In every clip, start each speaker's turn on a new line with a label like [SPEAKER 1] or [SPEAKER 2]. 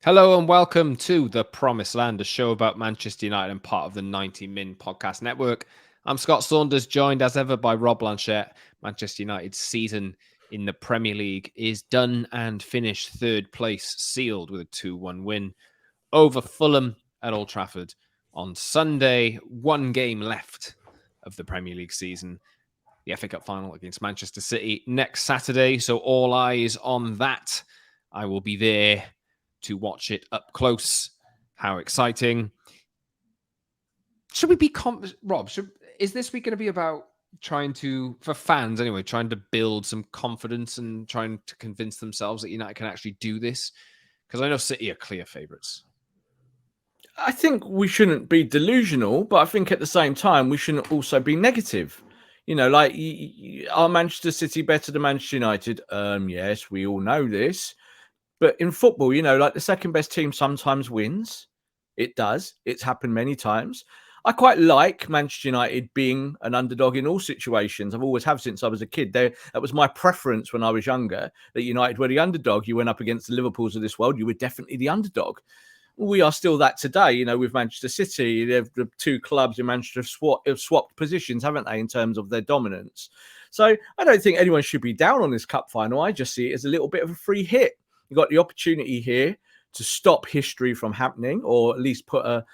[SPEAKER 1] Hello and welcome to The Promised Land, a show about Manchester United and part of the 90 Min podcast network. I'm Scott Saunders, joined as ever by Rob Blanchette. Manchester United's season in the Premier League is done and finished. Third place sealed with a 2-1 win over Fulham at Old Trafford on Sunday. One game left of the Premier League season. The FA Cup final against Manchester City next Saturday, so all eyes on that. I will be there to watch it up close. How exciting. Should we be Rob, is this week going to be about trying to, for fans anyway, trying to build some confidence and trying to convince themselves that United can actually do this? Because I know City are clear favourites.
[SPEAKER 2] I think we shouldn't be delusional, but I think at the same time, we shouldn't also be negative. You know, like, are Manchester City better than Manchester United? Yes, we all know this. But in football, you know, like the second best team sometimes wins. It does. It's happened many times. I quite like Manchester United being an underdog in all situations. I've always have since I was a kid. That was my preference when I was younger, that United were the underdog. You went up against the Liverpools of this world, you were definitely the underdog. We are still that today, you know, with Manchester City. The two clubs in Manchester have swapped positions, haven't they, in terms of their dominance? So I don't think anyone should be down on this cup final. I just see it as a little bit of a free hit. You got the opportunity here to stop history from happening, or at least put a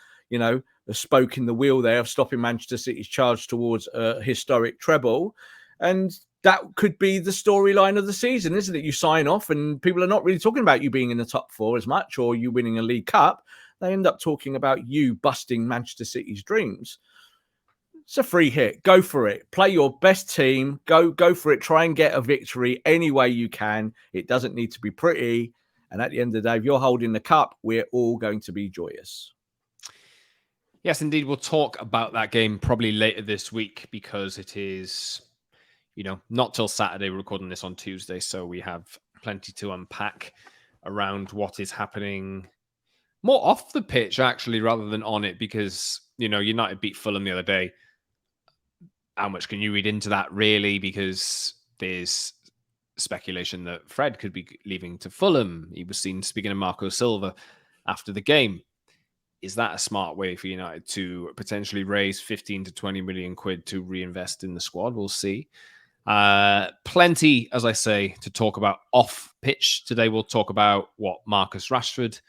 [SPEAKER 2] spoke in the wheel there of stopping Manchester City's charge towards a historic treble. And that could be the storyline of the season, isn't it? You sign off and people are not really talking about you being in the top four as much or you winning a League Cup. They end up talking about you busting Manchester City's dreams. It's a free hit. Go for it. Play your best team. Go for it. Try and get a victory any way you can. It doesn't need to be pretty. And at the end of the day, if you're holding the cup, we're all going to be joyous.
[SPEAKER 1] Yes, indeed. We'll talk about that game probably later this week because it is, not till Saturday. We're recording this on Tuesday, so we have plenty to unpack around what is happening more off the pitch, actually, rather than on it, because, United beat Fulham the other day. How much can you read into that, really? Because there's speculation that Fred could be leaving to Fulham. He was seen speaking to Marco Silva after the game. Is that a smart way for United to potentially raise 15 to 20 million quid to reinvest in the squad? We'll see. Plenty, as I say, to talk about off pitch. Today we'll talk about what Marcus Rashford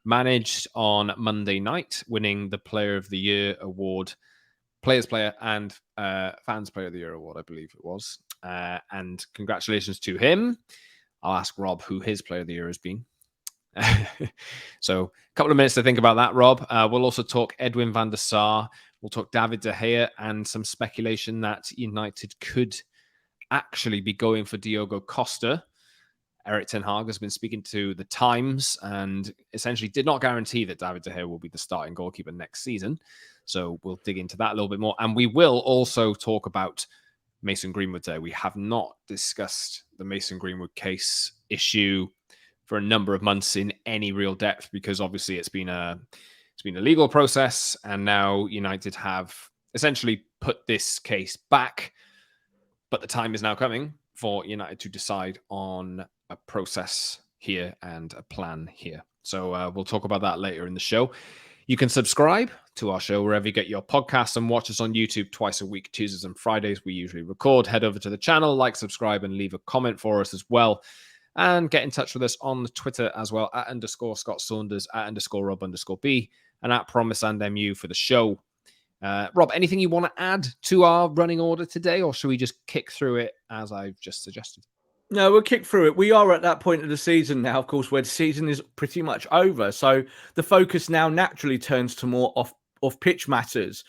[SPEAKER 1] managed on Monday night, winning the Player of the Year award, Players Player and Fans Player of the Year award, I believe it was. And congratulations to him. I'll ask Rob who his Player of the Year has been. So a couple of minutes to think about that, Rob. We'll also talk Edwin van der Sar. We'll talk David De Gea and some speculation that United could actually be going for Diogo Costa. Eric Ten Hag has been speaking to the Times and essentially did not guarantee that David De Gea will be the starting goalkeeper next season. So we'll dig into that a little bit more. And we will also talk about Mason Greenwood today. We have not discussed the Mason Greenwood case issue for a number of months in any real depth, because obviously it's been a legal process, and now United have essentially put this case back. But the time is now coming for United to decide on a process here and a plan here. So we'll talk about that later in the show. You can subscribe to our show wherever you get your podcasts and watch us on YouTube twice a week, Tuesdays and Fridays. We usually record. Head over to the channel, like, subscribe, and leave a comment for us as well. And get in touch with us on Twitter as well, @_Scott Saunders, @_Rob_B, and @PromiseandMU for the show. Rob, anything you want to add to our running order today, or should we just kick through it as I've just suggested?
[SPEAKER 2] No, we'll kick through it. We are at that point of the season now, of course, where the season is pretty much over. So the focus now naturally turns to more off-pitch matters.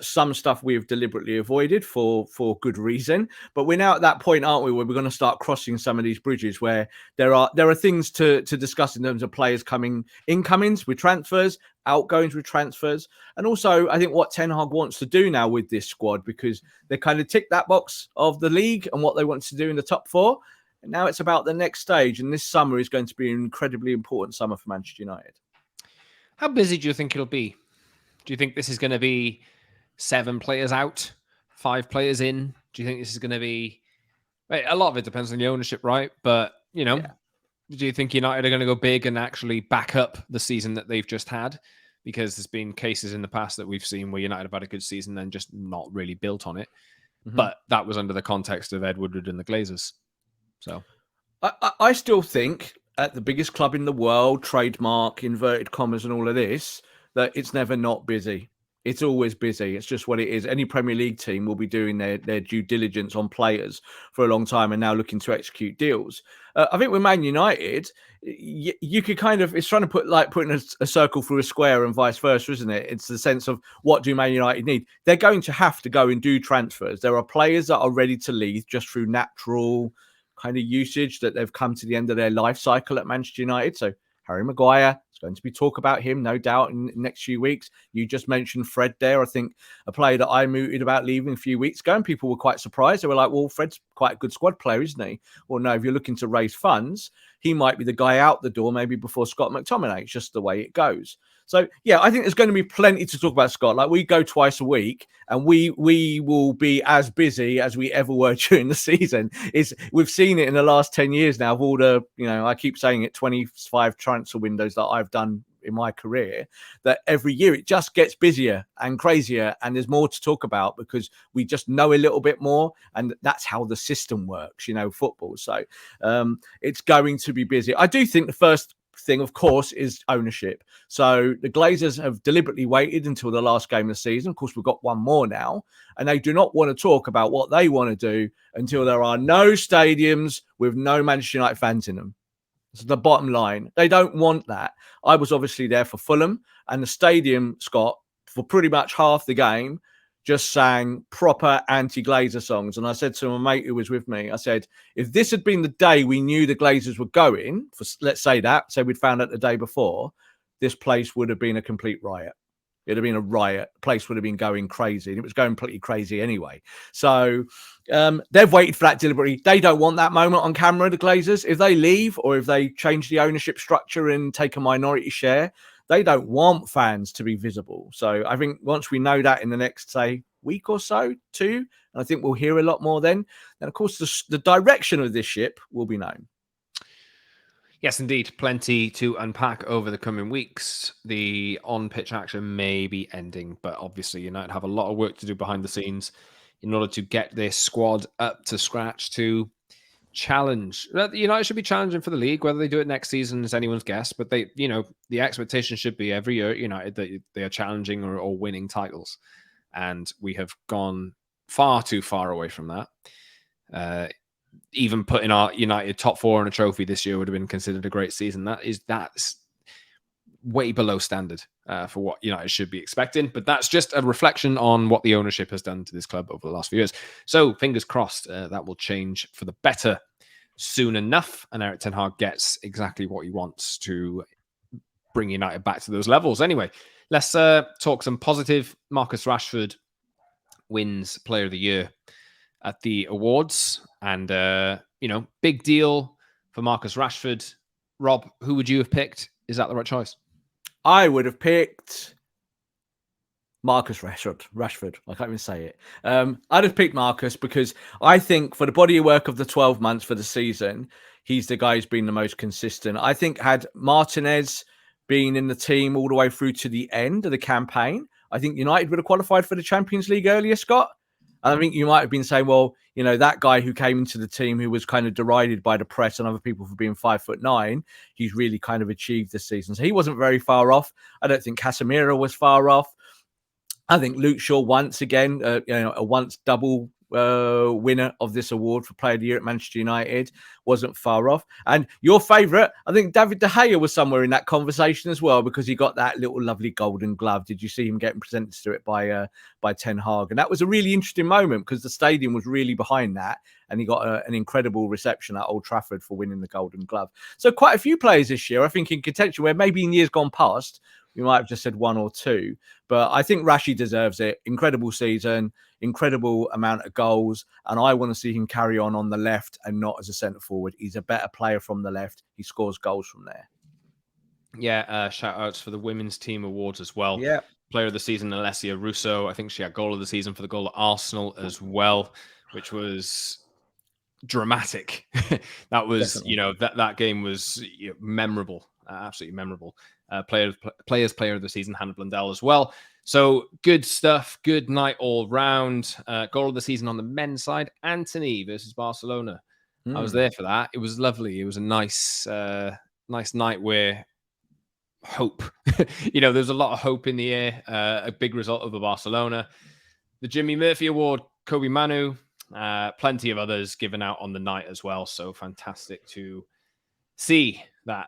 [SPEAKER 2] Some stuff we've deliberately avoided for good reason. But we're now at that point, aren't we, where we're going to start crossing some of these bridges where there are things to discuss in terms of players incomings with transfers, outgoings with transfers. And also, I think what Ten Hag wants to do now with this squad, because they kind of tick that box of the league and what they want to do in the top four. And now it's about the next stage. And this summer is going to be an incredibly important summer for Manchester United.
[SPEAKER 1] How busy do you think it'll be? Do you think this is going to be 7 players out, 5 players in? Do you think this is going to be... A lot of it depends on the ownership, right? But, Do you think United are going to go big and actually back up the season that they've just had? Because there's been cases in the past that we've seen where United have had a good season and just not really built on it.
[SPEAKER 2] Mm-hmm.
[SPEAKER 1] But that was under the context of Ed Woodward and the Glazers. So
[SPEAKER 2] I still think at the biggest club in the world, trademark, inverted commas, and all of this, that it's never not busy. It's always busy. It's just what it is. Any Premier League team will be doing their due diligence on players for a long time and now looking to execute deals. I think with Man United, you could kind of, it's trying to putting a circle through a square and vice versa, isn't it? It's the sense of what do Man United need? They're going to have to go and do transfers. There are players that are ready to leave just through natural kind of usage, that they've come to the end of their life cycle at Manchester United. So Harry Maguire, it's going to be talk about him, no doubt, in the next few weeks. You just mentioned Fred there. I think a player that I mooted about leaving a few weeks ago, and people were quite surprised. They were like, well, Fred's quite a good squad player, isn't he? Well, no, if you're looking to raise funds, he might be the guy out the door maybe before Scott McTominay. It's just the way it goes. So, yeah, I think there's going to be plenty to talk about, Scott. Like, we go twice a week and we will be as busy as we ever were during the season. We've seen it in the last 10 years now of all the, I keep saying it, 25 transfer windows that I've done in my career, that every year it just gets busier and crazier and there's more to talk about because we just know a little bit more, and that's how the system works, football. So it's going to be busy. I do think the first thing, of course, is ownership. So the Glazers have deliberately waited until the last game of the season. Of course, we've got one more now, and they do not want to talk about what they want to do until there are no stadiums with no Manchester United fans in them. It's the bottom line. They don't want that. I was obviously there for Fulham, and the stadium, Scott, for pretty much half the game, just sang proper anti-Glazer songs. And I said to my mate who was with me, I said, if this had been the day we knew the Glazers were going, for let's say we'd found out the day before, this place would have been a complete riot. It'd have been a riot. The place would have been going crazy. And it was going pretty crazy anyway. So they've waited for that deliberately. They don't want that moment on camera, the Glazers. If they leave or if they change the ownership structure and take a minority share, they don't want fans to be visible. So I think once we know that in the next, say, week or so, two, and I think we'll hear a lot more then of course, the direction of this ship will be known.
[SPEAKER 1] Yes, indeed. Plenty to unpack over the coming weeks. The on-pitch action may be ending, but obviously United have a lot of work to do behind the scenes in order to get this squad up to scratch to challenge. United should be challenging for the league. Whether they do it next season is anyone's guess, but the expectation should be every year at United that they are challenging or winning titles. And we have gone far too far away from that. Even putting our United top four on a trophy this year would have been considered a great season. That's way below standard for what United should be expecting. But that's just a reflection on what the ownership has done to this club over the last few years. So fingers crossed that will change for the better soon enough. And Eric Ten Hag gets exactly what he wants to bring United back to those levels. Anyway, let's talk some positive. Marcus Rashford wins Player of the Year at the awards, and big deal for Marcus Rashford. Rob, who would you have picked? Is that the right choice?
[SPEAKER 2] I would have picked Marcus Rashford. I can't even say it. I'd have picked Marcus because I think for the body of work of the 12 months for the season, he's the guy who's been the most consistent. I think had Martinez been in the team all the way through to the end of the campaign, I think United would have qualified for the Champions League earlier, Scott. I think you might have been saying, well, that guy who came into the team who was kind of derided by the press and other people for being 5'9", he's really kind of achieved this season. So he wasn't very far off. I don't think Casemiro was far off. I think Luke Shaw, once again, a once double winner of this award for Player of the Year at Manchester United, wasn't far off. And your favourite, I think David De Gea was somewhere in that conversation as well, because he got that little lovely golden glove. Did you see him getting presented to it by Ten Hag? And that was a really interesting moment because the stadium was really behind that, and he got an incredible reception at Old Trafford for winning the golden glove. So quite a few players this year, I think, in contention, where maybe in years gone past, we might have just said one or two. But I think Rashi deserves it. Incredible season, incredible amount of goals. And I want to see him carry on the left and not as a centre forward. He's a better player from the left. He scores goals from there.
[SPEAKER 1] Yeah, shout outs for the women's team awards as well.
[SPEAKER 2] Yeah.
[SPEAKER 1] Player of the season, Alessia Russo. I think she had goal of the season for the goal at Arsenal as well, which was dramatic. That was,
[SPEAKER 2] Definitely.
[SPEAKER 1] that game was memorable, absolutely memorable. Players player of the season, Hannah Blundell as well. So good stuff. Good night all round. Goal of the season on the men's side, Anthony versus Barcelona. I was there for that. It was lovely. It was a nice night where hope, there's a lot of hope in the air. A big result over Barcelona. The Jimmy Murphy Award, Kobe Manu, plenty of others given out on the night as well. So fantastic to see that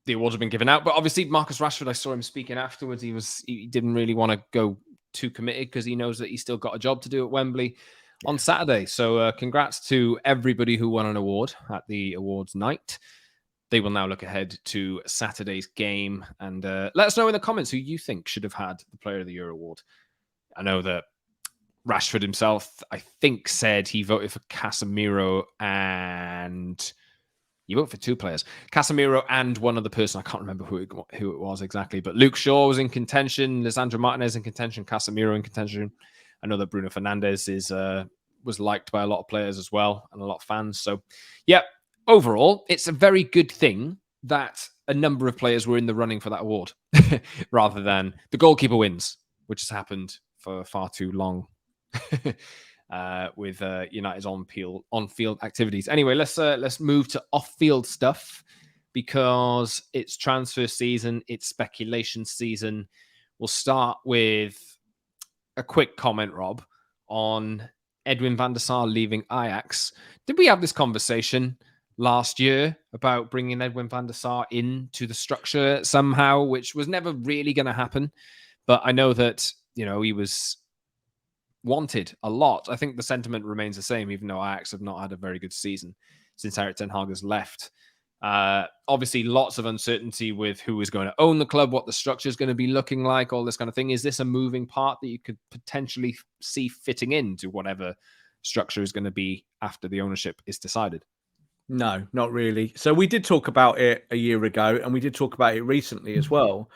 [SPEAKER 1] the awards have been given out. But obviously, Marcus Rashford, I saw him speaking afterwards. He didn't really want to go too committed because he knows that he's still got a job to do at Wembley on Saturday. So congrats to everybody who won an award at the awards night. They will now look ahead to Saturday's game and let us know in the comments who you think should have had the Player of the Year award. I know that Rashford himself, I think, said he voted for Casemiro and you vote for two players, Casemiro and one other person. I can't remember who it was exactly, but Luke Shaw was in contention, Lisandro Martinez in contention, Casemiro in contention. I know that Bruno Fernandes was liked by a lot of players as well and a lot of fans. So, yeah, overall, it's a very good thing that a number of players were in the running for that award rather than the goalkeeper wins, which has happened for far too long with United's on-field activities. Anyway, let's move to off-field stuff because it's transfer season, it's speculation season. We'll start with a quick comment, Rob, on Edwin van der Sar leaving Ajax. Did we have this conversation last year about bringing Edwin van der Sar into the structure somehow, which was never really going to happen? But I know that, he was wanted a lot. I think the sentiment remains the same, even though Ajax have not had a very good season since Erik Ten Hag has left. Obviously, lots of uncertainty with who is going to own the club, what the structure is going to be looking like, all this kind of thing. Is this a moving part that you could potentially see fitting into whatever structure is going to be after the ownership is decided?
[SPEAKER 2] No, not really. So we did talk about it a year ago, and we did talk about it recently as well.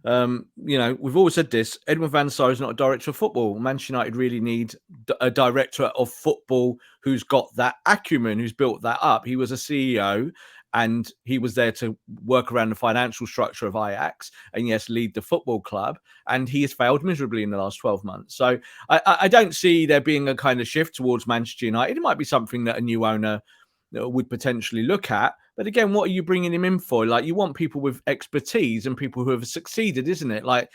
[SPEAKER 2] We've always said this: Edwin van der Sar is not a director of football. Manchester United really need a director of football who's got that acumen, who's built that up. He was a CEO, and he was there to work around the financial structure of Ajax, and yes, lead the football club. And he has failed miserably in the last 12 months. So I don't see there being a kind of shift towards Manchester United. It might be something that a new owner would potentially look at. But again, what are you bringing him in for? Like, you want people with expertise and people who have succeeded, isn't it? Like,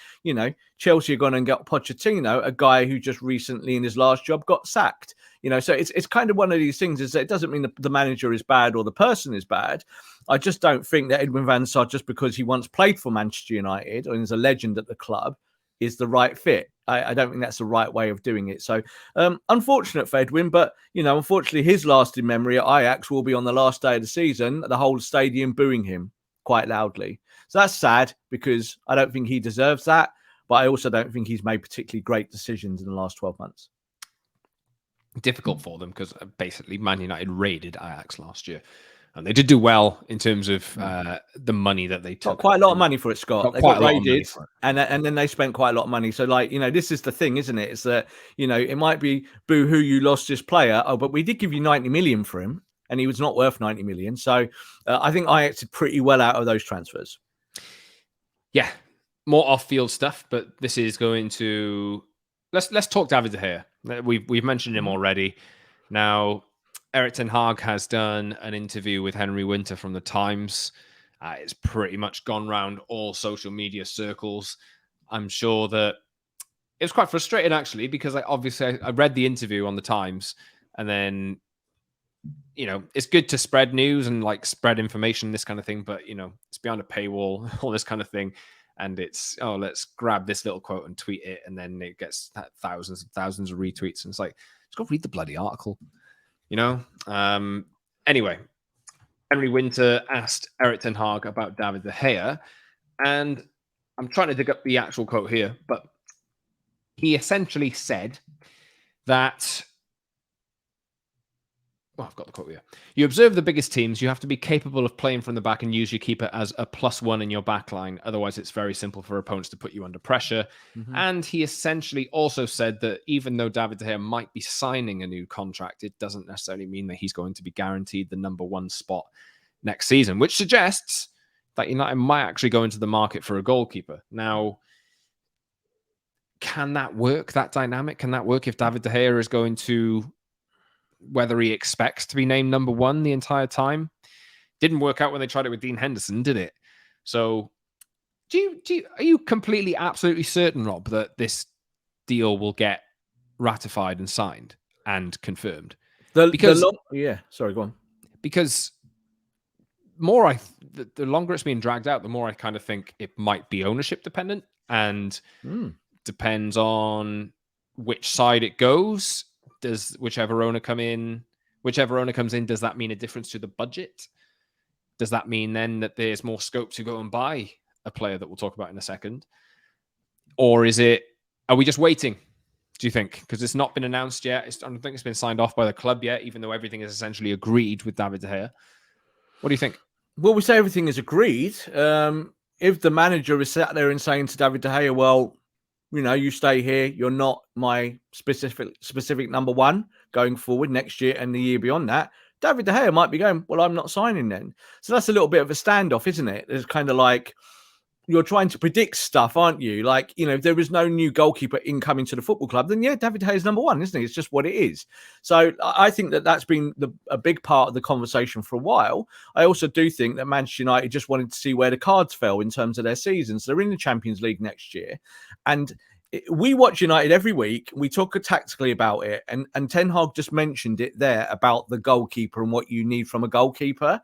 [SPEAKER 2] Chelsea are going and got Pochettino, a guy who just recently in his last job got sacked. So it's kind of one of these things, is that it doesn't mean the manager is bad or the person is bad. I just don't think that Edwin van der Sar, just because he once played for Manchester United and is a legend at the club, is the right fit. I don't think that's the right way of doing it. So unfortunate for Edwin, but, unfortunately his lasting memory at Ajax will be on the last day of the season, the whole stadium booing him quite loudly. So that's sad because I don't think he deserves that, but I also don't think he's made particularly great decisions in the last 12 months.
[SPEAKER 1] Difficult for them because basically Man United raided Ajax last year. And they did do well in terms of the money that they took.
[SPEAKER 2] Got quite a lot of money for it, Scott. They got raided, and then they spent quite a lot of money. So, this is the thing, isn't it? It's that, it might be boo-hoo, you lost this player. Oh, but we did give you 90 million for him, and he was not worth 90 million. So, I think Ajax did pretty well out of those transfers.
[SPEAKER 1] Yeah, more off-field stuff, but this is going to... Let's talk David De Gea. We've mentioned him already. Now... Erik Ten Hag has done an interview with Henry Winter from the Times. It's pretty much gone round all social media circles. I'm sure that it was quite frustrating, actually, because I read the interview on the Times, and then, it's good to spread news and spread information, this kind of thing, but, it's behind a paywall, all this kind of thing. And it's, let's grab this little quote and tweet it, and then it gets thousands and thousands of retweets. And it's like, just go read the bloody article. Anyway, Henry Winter asked Erik Ten Hag about David De Gea, and I'm trying to dig up the actual quote here, but he essentially said that... I've got the quote here. You observe the biggest teams. You have to be capable of playing from the back and use your keeper as a +1 in your back line. Otherwise, it's very simple for opponents to put you under pressure.
[SPEAKER 2] Mm-hmm.
[SPEAKER 1] And he essentially also said that even though David De Gea might be signing a new contract, it doesn't necessarily mean that he's going to be guaranteed the number 1 spot next season, which suggests that United might actually go into the market for a goalkeeper. Now, can that work, that dynamic? Can that work if David De Gea is going to, whether he expects to be named number 1 the entire time? Didn't work out when they tried it with Dean Henderson, did it? So are you completely, absolutely certain, Rob, that this deal will get ratified and signed and confirmed?
[SPEAKER 2] Sorry, go on.
[SPEAKER 1] Because the longer it's being dragged out, the more I kind of think it might be ownership dependent and depends on which side it goes. Does whichever owner comes in, does that mean a difference to the budget? Does that mean then that there's more scope to go and buy a player that we'll talk about in a second? Or are we just waiting, do you think? Because it's not been announced yet. I don't think it's been signed off by the club yet, even though everything is essentially agreed with David De Gea. What do you think?
[SPEAKER 2] Well, we say everything is agreed. If the manager is sat there and saying to David De Gea, well, you stay here, you're not my specific number 1 going forward next year and the year beyond that, David De Gea might be going, well, I'm not signing then. So that's a little bit of a standoff, isn't it? It's kind of like you're trying to predict stuff, aren't you? Like, if there is no new goalkeeper incoming to the football club, then yeah, David De Gea is number 1, isn't he? It's just what it is. So I think that's been a big part of the conversation for a while. I also do think that Manchester United just wanted to see where the cards fell in terms of their seasons. They're in the Champions League next year. And we watch United every week. We talk tactically about it. And Ten Hag just mentioned it there about the goalkeeper and what you need from a goalkeeper.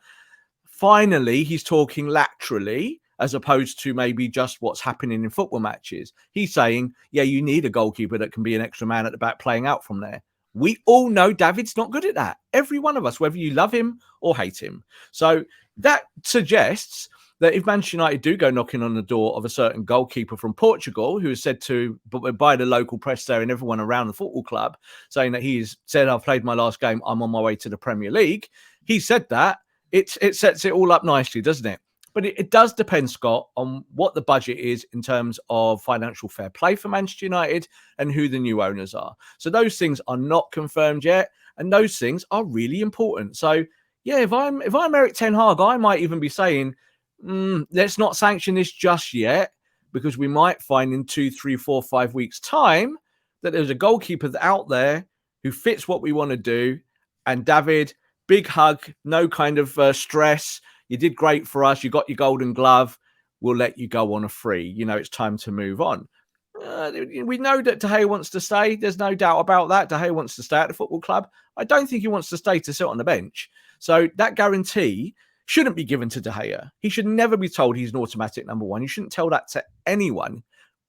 [SPEAKER 2] Finally, he's talking laterally, as opposed to maybe just what's happening in football matches. He's saying, yeah, you need a goalkeeper that can be an extra man at the back playing out from there. We all know David's not good at that. Every one of us, whether you love him or hate him. So that suggests that if Manchester United do go knocking on the door of a certain goalkeeper from Portugal, who is said to, by the local press there and everyone around the football club, saying that he's said, I've played my last game, I'm on my way to the Premier League. He said that. It sets it all up nicely, doesn't it? But it does depend, Scott, on what the budget is in terms of financial fair play for Manchester United and who the new owners are. So those things are not confirmed yet, and those things are really important. So yeah, if I'm Eric Ten Hag, I might even be saying, let's not sanction this just yet, because we might find in 2, 3, 4, 5 weeks' time that there's a goalkeeper out there who fits what we want to do. And David, big hug, no kind of stress. You did great for us. You got your golden glove. We'll let you go on a free. It's time to move on. We know that De Gea wants to stay. There's no doubt about that. De Gea wants to stay at the football club. I don't think he wants to stay to sit on the bench. So that guarantee shouldn't be given to De Gea. He should never be told he's an automatic number 1. You shouldn't tell that to anyone.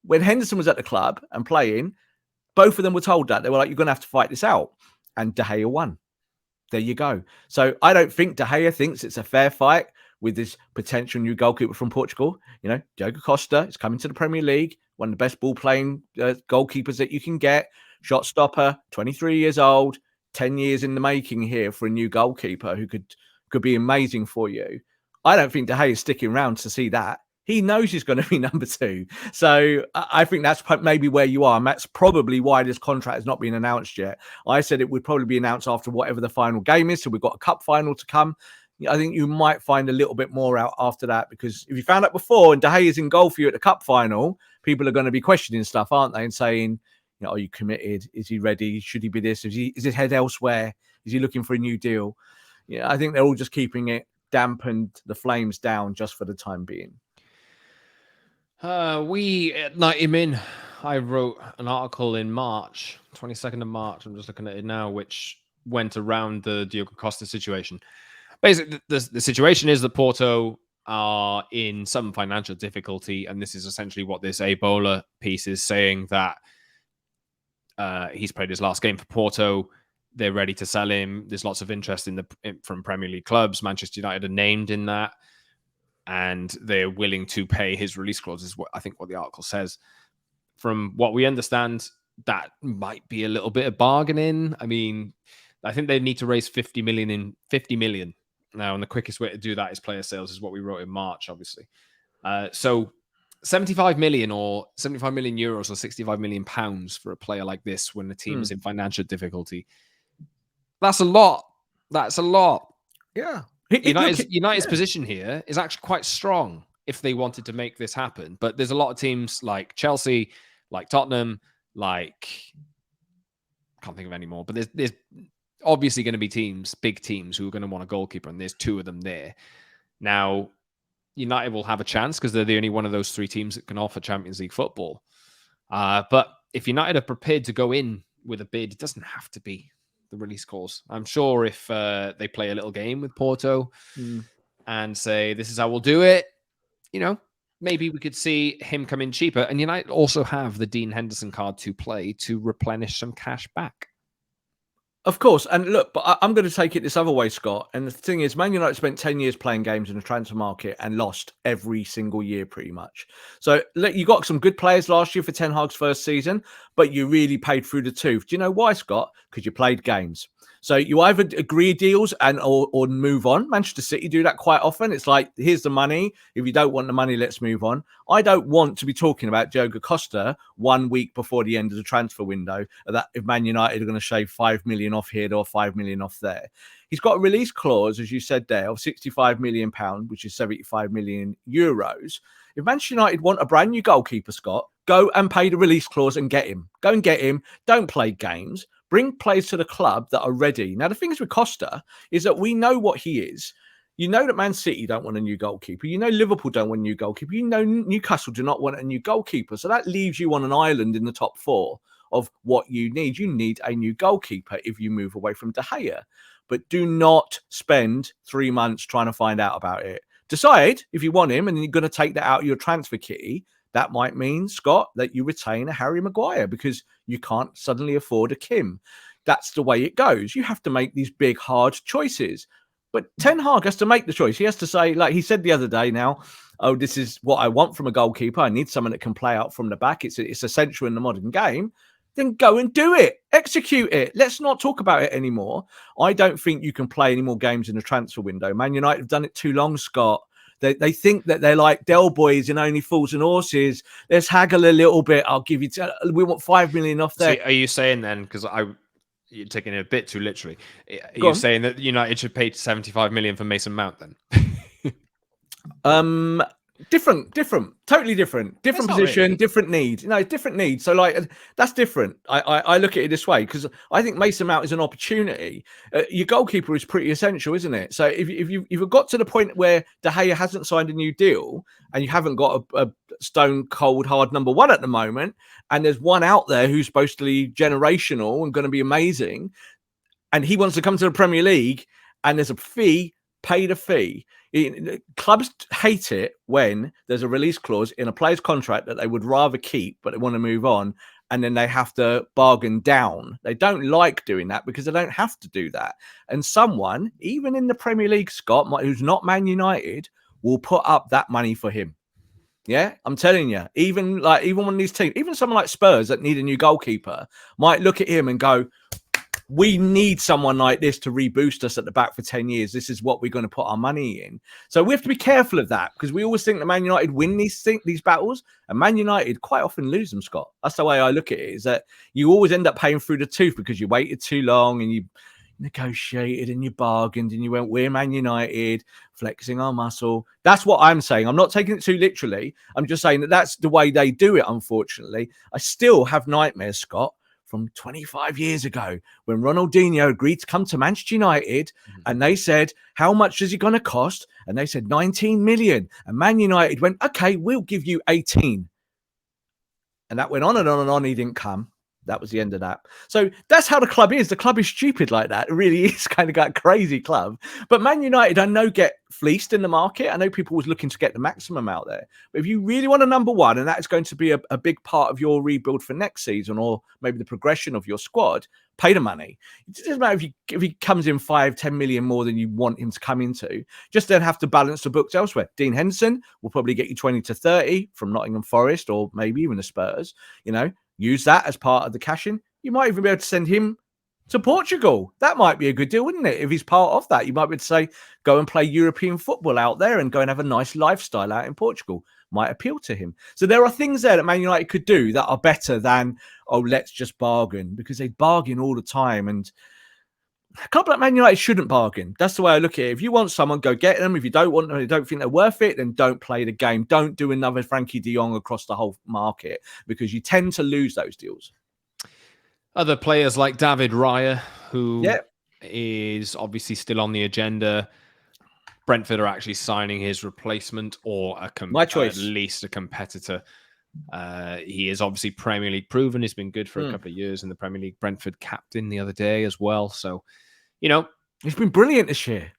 [SPEAKER 2] When Henderson was at the club and playing, both of them were told that. They were like, you're going to have to fight this out. And De Gea won. There you go. So I don't think De Gea thinks it's a fair fight with this potential new goalkeeper from Portugal. Diogo Costa is coming to the Premier League, one of the best ball-playing goalkeepers that you can get. Shot stopper, 23 years old, 10 years in the making here for a new goalkeeper who could be amazing for you. I don't think De Gea is sticking around to see that. He knows he's going to be number 2. So I think that's maybe where you are. And that's probably why this contract has not been announced yet. I said it would probably be announced after whatever the final game is. So we've got a cup final to come. I think you might find a little bit more out after that, because if you found out before and De Gea is in goal for you at the cup final, people are going to be questioning stuff, aren't they? And saying, are you committed? Is he ready? Should he be this? Is his head elsewhere? Is he looking for a new deal? I think they're all just keeping it dampened, the flames down just for the time being.
[SPEAKER 1] We at 90 Min, I wrote an article in March, 22nd of March. I'm just looking at it now, which went around the Diogo Costa situation. Basically, the situation is that Porto are in some financial difficulty, and this is essentially what this Ebola piece is saying, that he's played his last game for Porto. They're ready to sell him. There's lots of interest from Premier League clubs. Manchester United are named in that, and they're willing to pay his release clause, is what the article says. From what we understand, that might be a little bit of bargaining. I mean, I think they need to raise 50 million now, and the quickest way to do that is player sales, is what we wrote in March, obviously. So 75 million or 75 million euros or 65 million pounds for a player like this when the team is in financial difficulty. That's a lot. That's a lot.
[SPEAKER 2] Yeah.
[SPEAKER 1] United's position here is actually quite strong if they wanted to make this happen. But there's a lot of teams like Chelsea, like Tottenham, like I can't think of any more. But there's obviously going to be teams, big teams, who are going to want a goalkeeper, and there's two of them there. Now, United will have a chance because they're the only one of those three teams that can offer Champions League football. But if United are prepared to go in with a bid, it doesn't have to be the release clause. I'm sure if they play a little game with Porto and say, this is how we'll do it, maybe we could see him come in cheaper. And United also have the Dean Henderson card to play to replenish some cash back.
[SPEAKER 2] Of course. And look, but I'm going to take it this other way, Scott. And the thing is, Man United spent 10 years playing games in the transfer market and lost every single year pretty much. So you got some good players last year for Ten Hag's first season, but you really paid through the tooth. Do you know why, Scott? Because you played games. So you either agree deals or move on. Manchester City do that quite often. It's like, here's the money. If you don't want the money, let's move on. I don't want to be talking about Diogo Costa 1 week before the end of the transfer window, that if Man United are going to shave 5 million off here or 5 million off there. He's got a release clause, as you said there, of 65 million pounds, which is 75 million euros. If Manchester United want a brand new goalkeeper, Scott, go and pay the release clause and get him. Go and get him. Don't play games. Bring players to the club that are ready. Now, the thing is with Costa is that we know what he is. You know that Man City don't want a new goalkeeper. You know Liverpool don't want a new goalkeeper. You know Newcastle do not want a new goalkeeper. So that leaves you on an island in the top four of what you need. You need a new goalkeeper if you move away from De Gea. But do not spend 3 months trying to find out about it. Decide if you want him and you're going to take that out of your transfer kitty. That might mean, Scott, that you retain a Harry Maguire because you can't suddenly afford a Kim. That's the way it goes. You have to make these big, hard choices. But Ten Hag has to make the choice. He has to say, like he said the other day now, oh, this is what I want from a goalkeeper. I need someone that can play out from the back. It's essential in the modern game. Then go and do it. Execute it. Let's not talk about it anymore. I don't think you can play any more games in the transfer window. Man United have done it too long, Scott. They think that they're like Del Boys and Only Fools and Horses. Let's haggle a little bit. I'll give you. We want 5 million off there.
[SPEAKER 1] So are you saying then? Because you're taking it a bit too literally. Are you saying that United should pay 75 million for Mason Mount then?
[SPEAKER 2] Different, totally different position,
[SPEAKER 1] really.
[SPEAKER 2] different needs. Different needs. So like that's different. I look at it this way because I think Mason Mount is an opportunity. Your goalkeeper is pretty essential, isn't it? So if you've got to the point where De Gea hasn't signed a new deal and you haven't got a stone cold hard number one at the moment, and there's one out there who's supposed to be generational and going to be amazing, and he wants to come to the Premier League, and there's a fee, pay the fee. Clubs hate it when there's a release clause in a player's contract that they would rather keep, but they want to move on, and then they have to bargain down. They don't like doing that because they don't have to do that. And someone, even in the Premier League, Scott, who's not Man United, will put up that money for him. Yeah, I'm telling you, even one of these teams, even someone like Spurs that need a new goalkeeper might look at him and go, we need someone like this to reboost us at the back for 10 years. This is what we're going to put our money in. So we have to be careful of that because we always think that Man United win these battles, and Man United quite often lose them, Scott. That's the way I look at it, is that you always end up paying through the tooth because you waited too long and you negotiated and you bargained and you went, we're Man United, flexing our muscle. That's what I'm saying. I'm not taking it too literally. I'm just saying that that's the way they do it, unfortunately. I still have nightmares, Scott, from 25 years ago when Ronaldinho agreed to come to Manchester United and they said, how much is he going to cost? And they said 19 million. And Man United went, okay, we'll give you 18. And that went on and on and on. He didn't come. That was the end of that. So that's how the club is. The club is stupid like that. It really is kind of got a crazy club. But Man United, I know, get fleeced in the market. I know people was looking to get the maximum out there. But if you really want a number one, and that's going to be a big part of your rebuild for next season, or maybe the progression of your squad, pay the money. It doesn't matter if he comes in 5-10 million more than you want him to come into. Just then have to balance the books elsewhere. Dean Henderson will probably get you 20 to 30 from Nottingham Forest, or maybe even the Spurs. Use that as part of the cash in. You might even be able to send him to Portugal. That might be a good deal, wouldn't it? If he's part of that, you might be able to say, go and play European football out there and go and have a nice lifestyle out in Portugal. Might appeal to him. So there are things there that Man United could do that are better than, oh, let's just bargain, because they bargain all the time. And a club like Man United shouldn't bargain. That's the way I look at it. If you want someone, go get them. If you don't want them, you don't think they're worth it, then don't play the game. Don't do another Frankie de Jong across the whole market, because you tend to lose those deals.
[SPEAKER 1] Other players like David Raya, who is obviously still on the agenda. Brentford are actually signing his replacement, or
[SPEAKER 2] My choice.
[SPEAKER 1] at least a competitor. He is obviously Premier League proven. He's been good for a couple of years in the Premier League. Brentford captain the other day as well. So,
[SPEAKER 2] he's been brilliant this year.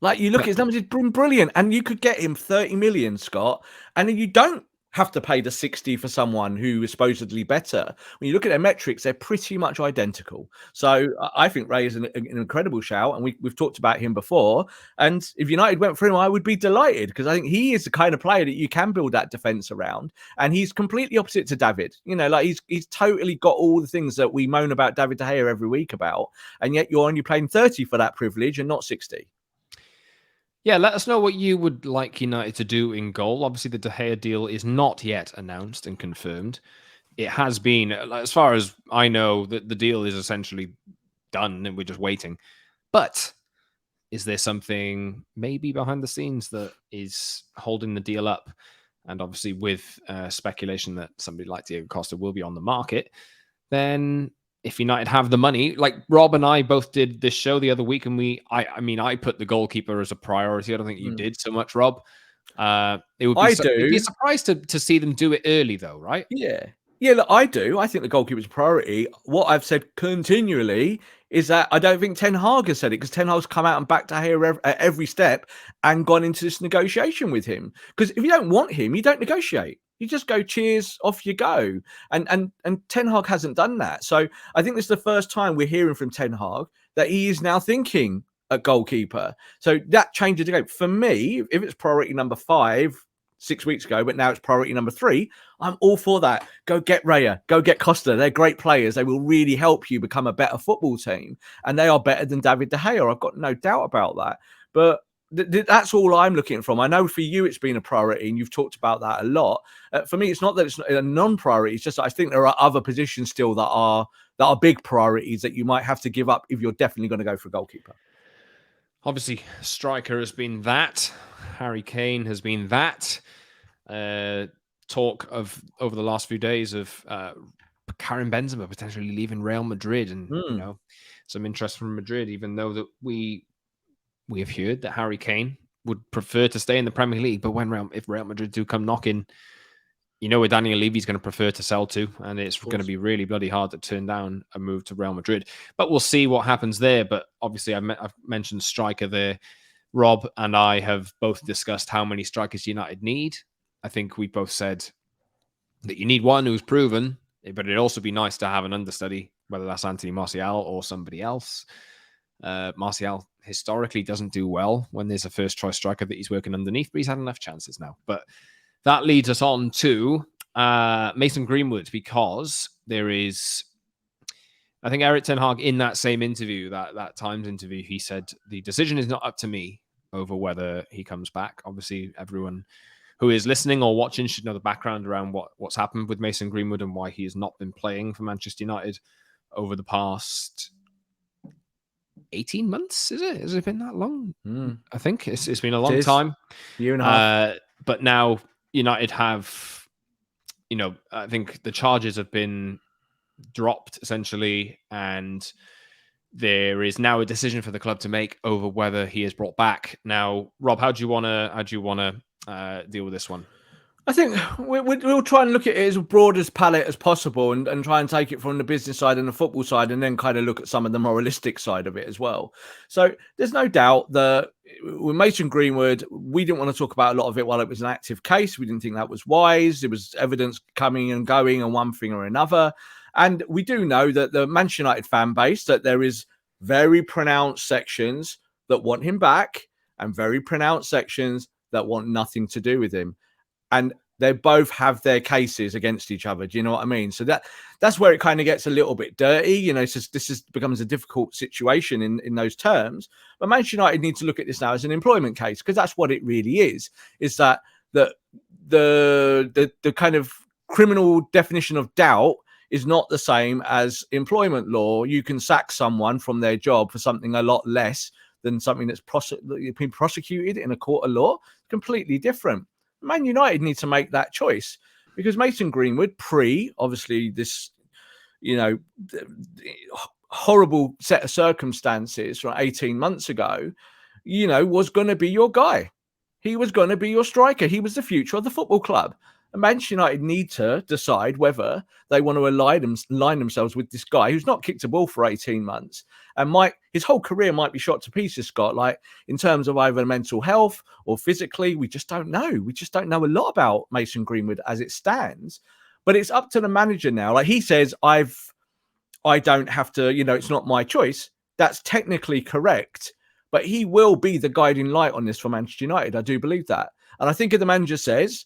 [SPEAKER 2] Like, you look at his numbers, he's been brilliant. And you could get him 30 million, Scott, and then you don't have to pay the 60 for someone who is supposedly better. When you look at their metrics, they're pretty much identical. So I think Ray is an incredible shout, and we've talked about him before. And if United went for him, I would be delighted, because I think he is the kind of player that you can build that defense around. And he's completely opposite to David. He's totally got all the things that we moan about David De Gea every week about, and yet you're only playing 30 for that privilege and not 60.
[SPEAKER 1] Yeah, let us know what you would like United to do in goal. Obviously, the De Gea deal is not yet announced and confirmed. It has been, as far as I know, that the deal is essentially done and we're just waiting. But is there something maybe behind the scenes that is holding the deal up? And obviously, with speculation that somebody like Diogo Costa will be on the market, then if United have the money, like Rob and I both did this show the other week, and I put the goalkeeper as a priority. I don't think you did so much, Rob. It'd be a surprise to see them do it early, though, right?
[SPEAKER 2] Yeah, look, I do. I think the goalkeeper's a priority. What I've said continually is that I don't think Ten Hag has said it, because Ten Hag's come out and backed to here at every step and gone into this negotiation with him. Because if you don't want him, you don't negotiate. You just go, cheers, off you go. And Ten Hag hasn't done that. So I think this is the first time we're hearing from Ten Hag that he is now thinking a goalkeeper. So that changes the game. For me, if it's priority number 5 6 weeks ago, but now it's priority number 3, I'm all for that. Go get Raya, go get Costa. They're great players. They will really help you become a better football team. And they are better than David De Gea. I've got no doubt about that. But that's all I'm looking from. I know for you it's been a priority, and you've talked about that a lot. For me, it's not that it's a non-priority. It's just I think there are other positions still that are big priorities that you might have to give up if you're definitely going to go for a goalkeeper.
[SPEAKER 1] Obviously, striker has been that. Harry Kane has been that. Talk of over the last few days of Karim Benzema potentially leaving Real Madrid, and some interest from Madrid, even though that we have heard that Harry Kane would prefer to stay in the Premier League. But if Real Madrid do come knocking, where Daniel Levy's going to prefer to sell to, and it's going to be really bloody hard to turn down a move to Real Madrid. But we'll see what happens there. But obviously, I've mentioned striker there. Rob and I have both discussed how many strikers United need. I think we both said that you need one who's proven, but it'd also be nice to have an understudy, whether that's Anthony Martial or somebody else. Martial historically doesn't do well when there's a first choice striker that he's working underneath, but he's had enough chances now. But that leads us on to Mason Greenwood, because there is, I think Erik Ten Hag in that same interview, that Times interview, he said the decision is not up to me over whether he comes back. Obviously, everyone who is listening or watching should know the background around what's happened with Mason Greenwood and why he has not been playing for Manchester United over the past 18 months. Is it? Has it been that long? I think it's been a long time.
[SPEAKER 2] Year and a half.
[SPEAKER 1] But now United have, I think the charges have been dropped essentially, and there is now a decision for the club to make over whether he is brought back. Now, Rob, how do you want to deal with this one?
[SPEAKER 2] I think we'll try and look at it as broad as palette as possible, and try and take it from the business side and the football side, and then kind of look at some of the moralistic side of it as well. So there's no doubt that with Mason Greenwood, we didn't want to talk about a lot of it while it was an active case. We didn't think that was wise. There was evidence coming and going and one thing or another. And we do know that the Manchester United fan base, that there is very pronounced sections that want him back and very pronounced sections that want nothing to do with him. And They both have their cases against each other. Do you know what I mean? So that's where it kind of gets a little bit dirty. You know, this becomes a difficult situation in those terms. But Manchester United need to look at this now as an employment case, because that's what it really is. Is that the kind of criminal definition of doubt is not the same as employment law. You can sack someone from their job for something a lot less than something that's been prosecuted in a court of law. Completely different. Man United need to make that choice, because Mason Greenwood, obviously this, horrible set of circumstances from 18 months ago, was going to be your guy. He was going to be your striker. He was the future of the football club. And Manchester United need to decide whether they want to align themselves with this guy who's not kicked a ball for 18 months and his whole career might be shot to pieces, Scott, like in terms of either mental health or physically. We just don't know. We just don't know a lot about Mason Greenwood as it stands. But it's up to the manager now. Like he says, I don't have to, it's not my choice. That's technically correct. But he will be the guiding light on this for Manchester United. I do believe that. And I think if the manager says,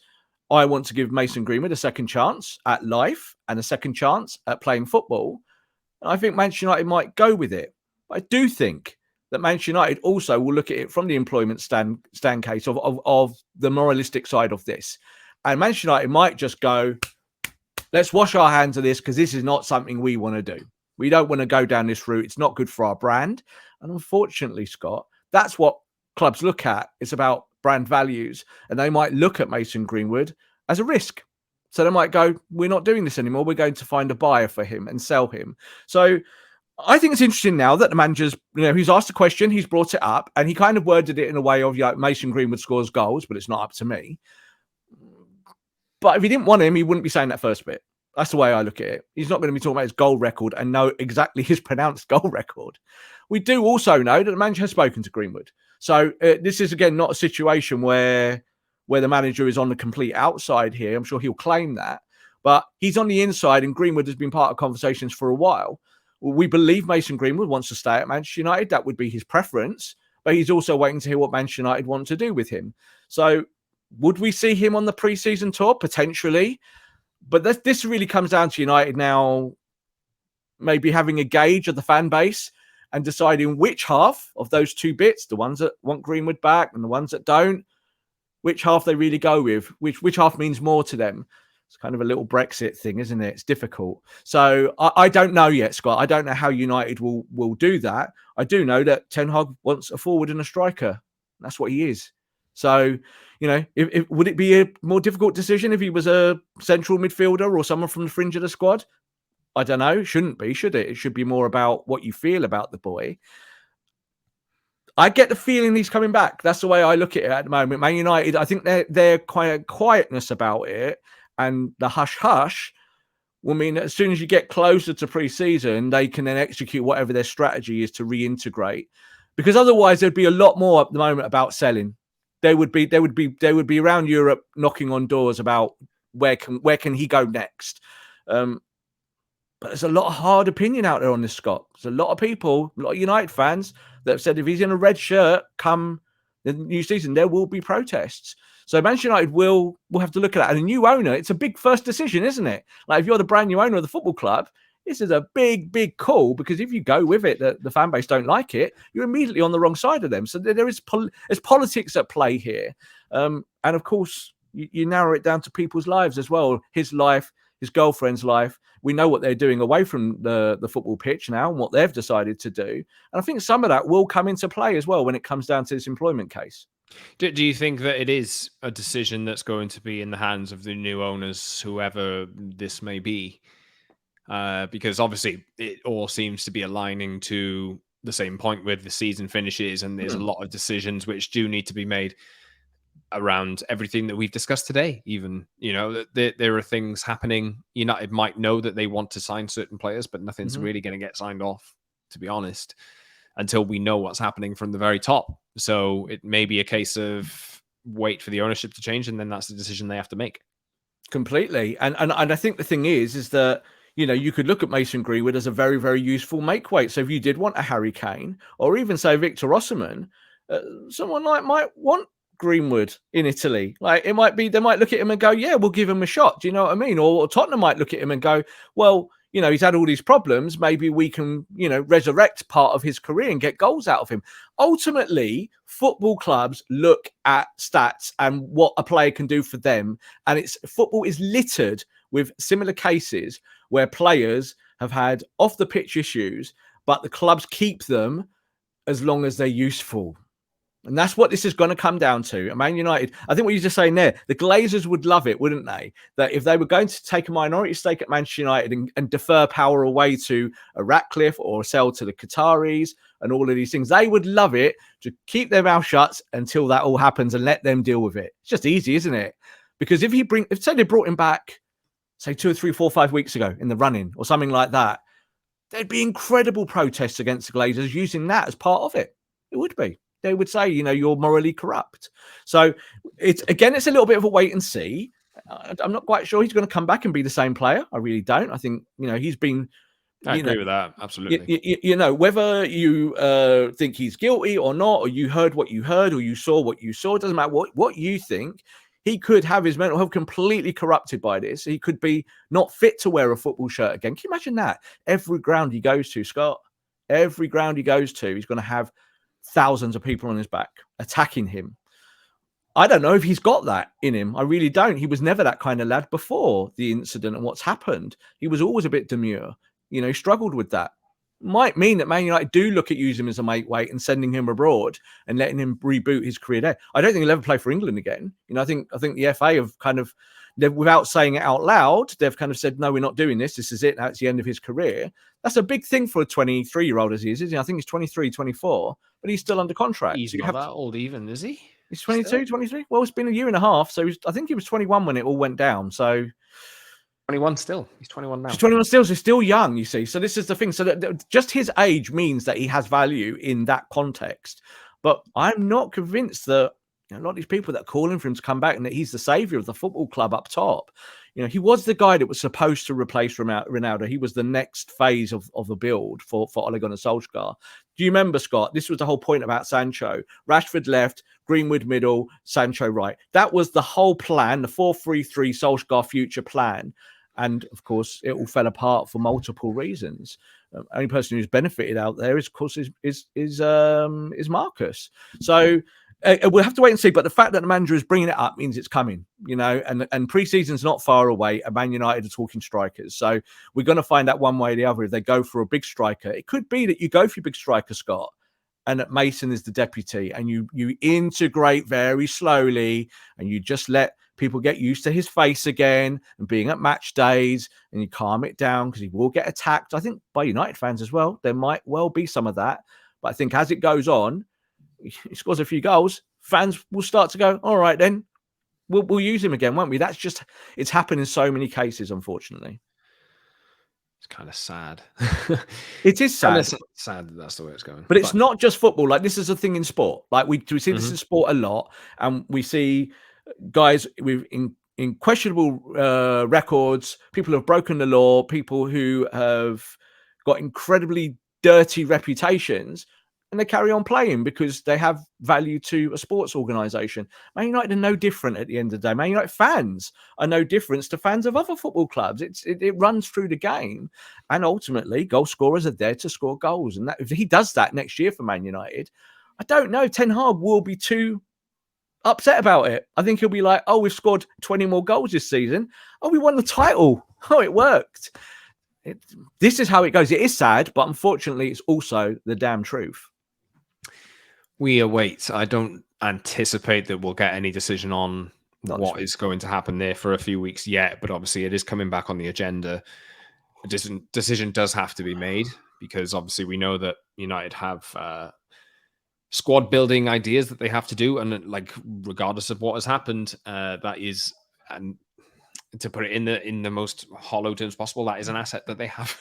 [SPEAKER 2] I want to give Mason Greenwood a second chance at life and a second chance at playing football, I think Manchester United might go with it. But I do think that Manchester United also will look at it from the employment stand case of the moralistic side of this. And Manchester United might just go, let's wash our hands of this, because this is not something we want to do. We don't want to go down this route. It's not good for our brand. And unfortunately, Scott, that's what clubs look at. It's about brand values. And they might look at Mason Greenwood as a risk. So they might go, we're not doing this anymore. We're going to find a buyer for him and sell him. So I think it's interesting now that the manager's, he's asked a question, he's brought it up, and he kind of worded it in a way of, Mason Greenwood scores goals, but it's not up to me. But if he didn't want him, he wouldn't be saying that first bit. That's the way I look at it. He's not going to be talking about his goal record and know exactly his pronounced goal record. We do also know that the manager has spoken to Greenwood. So this is, again, not a situation where the manager is on the complete outside here. I'm sure he'll claim that. But he's on the inside, and Greenwood has been part of conversations for a while. We believe Mason Greenwood wants to stay at Manchester United. That would be his preference. But he's also waiting to hear what Manchester United want to do with him. So would we see him on the pre-season tour? Potentially. But this really comes down to United now maybe having a gauge of the fan base and deciding which half of those two bits, the ones that want Greenwood back and the ones that don't, which half they really go with, which half means more to them. It's kind of a little Brexit thing, isn't it? It's difficult. So I don't know yet, Scott. I don't know how United will do that. I do know that Ten Hag wants a forward and a striker. That's what he is. So, would it be a more difficult decision if he was a central midfielder or someone from the fringe of the squad? I don't know. Shouldn't be, should it? It should be more about what you feel about the boy. I get the feeling he's coming back. That's the way I look at it at the moment. Man United, I think their quietness about it and the hush-hush will mean that as soon as you get closer to pre-season, they can then execute whatever their strategy is to reintegrate. Because otherwise, there'd be a lot more at the moment about selling. They would be around Europe knocking on doors about where can he go next. But there's a lot of hard opinion out there on this, Scott. There's a lot of people, a lot of United fans that have said if he's in a red shirt come the new season, there will be protests. So Manchester United will have to look at that. And a new owner, it's a big first decision, isn't it? Like if you're the brand new owner of the football club, this is a big, big call, because if you go with it, the fan base don't like it, you're immediately on the wrong side of them. So there's politics at play here. And of course, you narrow it down to people's lives as well. His life, his girlfriend's life. We know what they're doing away from the football pitch now and what they've decided to do. And I think some of that will come into play as well when it comes down to this employment case.
[SPEAKER 1] Do you think that it is a decision that's going to be in the hands of the new owners, whoever this may be? Because obviously it all seems to be aligning to the same point where the season finishes, and there's a lot of decisions which do need to be made around everything that we've discussed today. Even, there are things happening. United might know that they want to sign certain players, but nothing's really going to get signed off, to be honest, until we know what's happening from the very top. So it may be a case of wait for the ownership to change, and then that's the decision they have to make.
[SPEAKER 2] Completely. And I think the thing is that, you could look at Mason Greenwood as a very, very useful make weight. So if you did want a Harry Kane or even say Victor Osimhen, someone might want Greenwood in Italy. Like it might be, they might look at him and go, yeah, we'll give him a shot. Do you know what I mean? Or Tottenham might look at him and go, well, he's had all these problems. Maybe we can, resurrect part of his career and get goals out of him. Ultimately, football clubs look at stats and what a player can do for them. And football is littered with similar cases where players have had off the pitch issues, but the clubs keep them as long as they're useful. And that's what this is going to come down to. Man United, I think what you're just saying there, the Glazers would love it, wouldn't they? That if they were going to take a minority stake at Manchester United and defer power away to a Ratcliffe or sell to the Qataris and all of these things, they would love it to keep their mouth shut until that all happens and let them deal with it. It's just easy, isn't it? Because if say they brought him back, say 2 or 3, 4, 5 weeks ago in the run-in or something like that, there'd be incredible protests against the Glazers using that as part of it. It would be. They would say, you're morally corrupt. So it's a little bit of a wait and see. I'm not quite sure he's going to come back and be the same player. I really don't. I think, he's been.
[SPEAKER 1] I agree with that. Absolutely.
[SPEAKER 2] Whether you think he's guilty or not, or you heard what you heard, or you saw what you saw, it doesn't matter what you think. He could have his mental health completely corrupted by this. He could be not fit to wear a football shirt again. Can you imagine that? Every ground he goes to, Scott, he's going to have thousands of people on his back attacking him. I don't know if he's got that in him. I really don't. He was never that kind of lad before the incident and what's happened. He was always a bit demure. He struggled with that. Might mean that Man United do look at using him as a mate weight and sending him abroad and letting him reboot his career there. I don't think he'll ever play for England again. I think the FA have kind of, without saying it out loud, they've kind of said, no, we're not doing this. This is it. That's the end of his career. That's a big thing for a 23-year-old as he is, isn't he? I think he's 23, 24, but he's still under contract.
[SPEAKER 1] He's not that old even, is he?
[SPEAKER 2] He's 22, still? 23? Well, it's been a year and a half. So I think he was 21 when it all went down. So
[SPEAKER 1] 21 still. He's 21 now.
[SPEAKER 2] He's 21 still, so he's still young, you see. So this is the thing. So that just his age means that he has value in that context. But I'm not convinced that a lot of these people that are calling for him to come back and that he's the savior of the football club up top. He was the guy that was supposed to replace Ronaldo. He was the next phase of the build for Ole Gunnar Solskjaer. Do you remember, Scott? This was the whole point about Sancho. Rashford left, Greenwood middle, Sancho right. That was the whole plan, the 4-3-3 Solskjaer future plan. And of course, it all fell apart for multiple reasons. Only person who's benefited out there is, of course, is Marcus. So we'll have to wait and see. But the fact that the manager is bringing it up means it's coming, and pre-season's not far away. And Man United are talking strikers. So we're going to find out one way or the other if they go for a big striker. It could be that you go for your big striker, Scott, and that Mason is the deputy, and you integrate very slowly, and you just let people get used to his face again and being at match days, and you calm it down because he will get attacked. I think by United fans as well. There might well be some of that. But I think as it goes on, he scores a few goals, fans will start to go, all right, then we'll use him again, won't we? It's happened in so many cases, unfortunately.
[SPEAKER 1] It's kind of sad.
[SPEAKER 2] It is sad.
[SPEAKER 1] Sad that that's the way it's going.
[SPEAKER 2] But it's not just football. Like, this is a thing in sport. Like, we see this in sport a lot, and we see guys with in questionable records, people who have broken the law, people who have got incredibly dirty reputations, and they carry on playing because they have value to a sports organisation. Man United are no different at the end of the day. Man United fans are no different to fans of other football clubs. It runs through the game. And ultimately, goal scorers are there to score goals. And if he does that next year for Man United, I don't know. Ten Hag will be too upset about it. I think he'll be like, oh, we've scored 20 more goals this season. Oh, we won the title. Oh, it worked. This is how it goes. It is sad, but unfortunately, it's also the damn truth.
[SPEAKER 1] We await. I don't anticipate that we'll get any decision on what is going to happen there for a few weeks yet, but obviously it is coming back on the agenda. A decision does have to be made because obviously we know that United have squad building ideas that they have to do, and like regardless of what has happened, that is, and to put it in the most hollow terms possible, that is an asset that they have,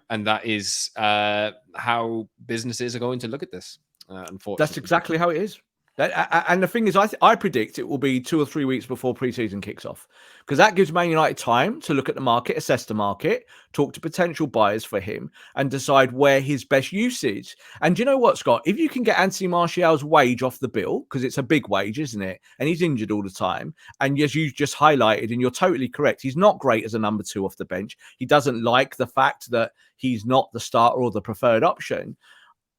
[SPEAKER 1] and that is how businesses are going to look at this. Unfortunately,
[SPEAKER 2] that's exactly how it is. And the thing is, I predict it will be 2 or 3 weeks before pre-season kicks off, because that gives Man United time to look at the market, assess the market, talk to potential buyers for him, and decide where his best use is. And do you know what, Scott? If you can get Anthony Martial's wage off the bill, because it's a big wage, isn't it? And he's injured all the time. And as you just highlighted, and you're totally correct, he's not great as a number 2 off the bench. He doesn't like the fact that he's not the starter or the preferred option.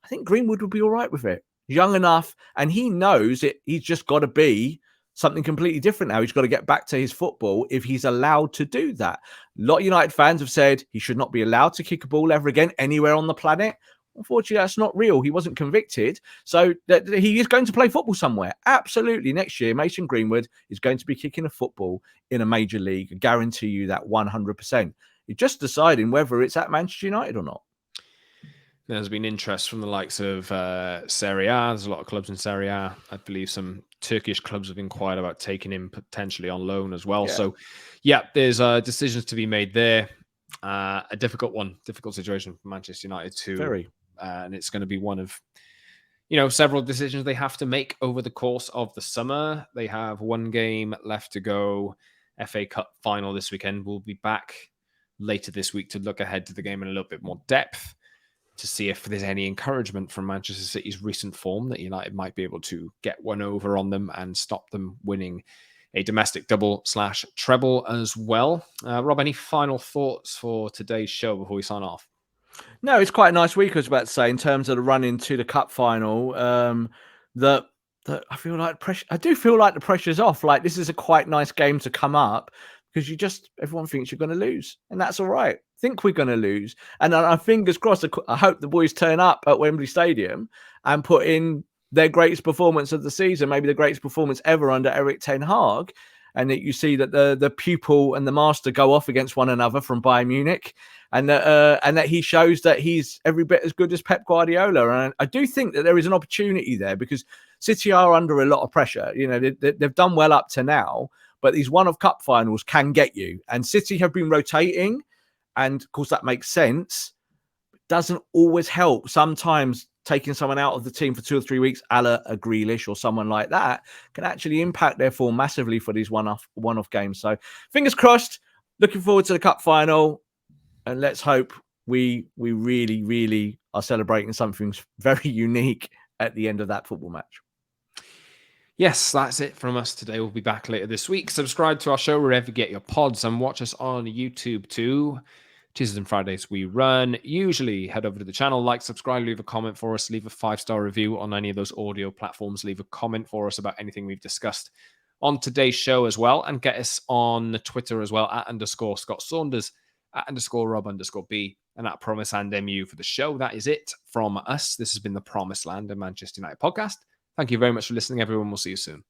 [SPEAKER 2] I think Greenwood would be all right with it. Young enough, and he knows it. He's just got to be something completely different now. He's got to get back to his football if he's allowed to do that. A lot of United fans have said he should not be allowed to kick a ball ever again anywhere on the planet. Unfortunately, that's not real. He wasn't convicted. So he is going to play football somewhere. Absolutely. Next year, Mason Greenwood is going to be kicking a football in a major league. I guarantee you that 100%. You're just deciding whether it's at Manchester United or not.
[SPEAKER 1] There's been interest from the likes of Serie A. There's a lot of clubs in Serie A. I believe some Turkish clubs have inquired about taking him potentially on loan as well. Yeah. So, yeah, there's decisions to be made there. A difficult situation for Manchester United too. And it's going to be one of, several decisions they have to make over the course of the summer. They have one game left to go. FA Cup final this weekend. We'll be back later this week to look ahead to the game in a little bit more depth, to see if there's any encouragement from Manchester City's recent form that United might be able to get one over on them and stop them winning a domestic double/treble as well. Rob, any final thoughts for today's show before we sign off?
[SPEAKER 2] No, it's quite a nice week, I was about to say, in terms of the run into the cup final. That I feel like pressure. I do feel like the pressure's off. Like, this is a quite nice game to come up, because everyone thinks you're going to lose, and that's all right. Think we're going to lose, and I fingers crossed. I hope the boys turn up at Wembley Stadium and put in their greatest performance of the season, maybe the greatest performance ever under Erik Ten Hag, and that you see that the pupil and the master go off against one another from Bayern Munich, and that he shows that he's every bit as good as Pep Guardiola. And I do think that there is an opportunity there, because City are under a lot of pressure. They've done well up to now, but these one-off cup finals can get you. And City have been rotating, and of course that makes sense. It doesn't always help. Sometimes taking someone out of the team for 2 or 3 weeks, a la a Grealish or someone like that, can actually impact their form massively for these one-off games. So fingers crossed. Looking forward to the cup final, and let's hope we really, really are celebrating something very unique at the end of that football match.
[SPEAKER 1] Yes, that's it from us today. We'll be back later this week. Subscribe to our show wherever you get your pods, and watch us on YouTube too. Tuesdays and Fridays we run. Usually head over to the channel, like, subscribe, leave a comment for us, leave a 5-star review on any of those audio platforms, leave a comment for us about anything we've discussed on today's show as well, and get us on Twitter as well, @_Scott Saunders, @_Rob_B, and @PromiseLandMU for the show. That is it from us. This has been the Promised Land, a Manchester United podcast. Thank you very much for listening, everyone. We'll see you soon.